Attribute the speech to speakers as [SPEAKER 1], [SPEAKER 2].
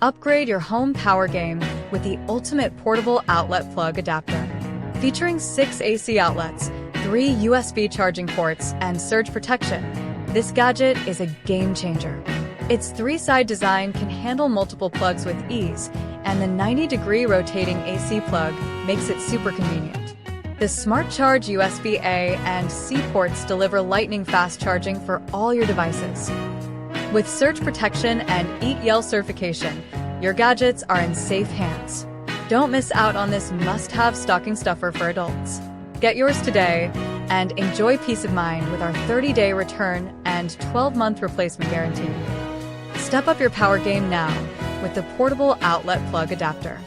[SPEAKER 1] Upgrade your home power game with the ultimate portable outlet plug adapter. Featuring 6 AC outlets, 3 USB charging ports, and surge protection, this gadget is a game changer. Its 3-side design can handle multiple plugs with ease, and the 90-degree rotating AC plug makes it super convenient. The smart Charge USB A&C ports deliver lightning-fast charging for all your devices. With surge protection and EAT certification, your gadgets are in safe hands. Don't miss out on this must-have stocking stuffer for adults. Get yours today and enjoy peace of mind with our 30-day return and 12-month replacement guarantee. Step up your power game now with the portable outlet plug adapter.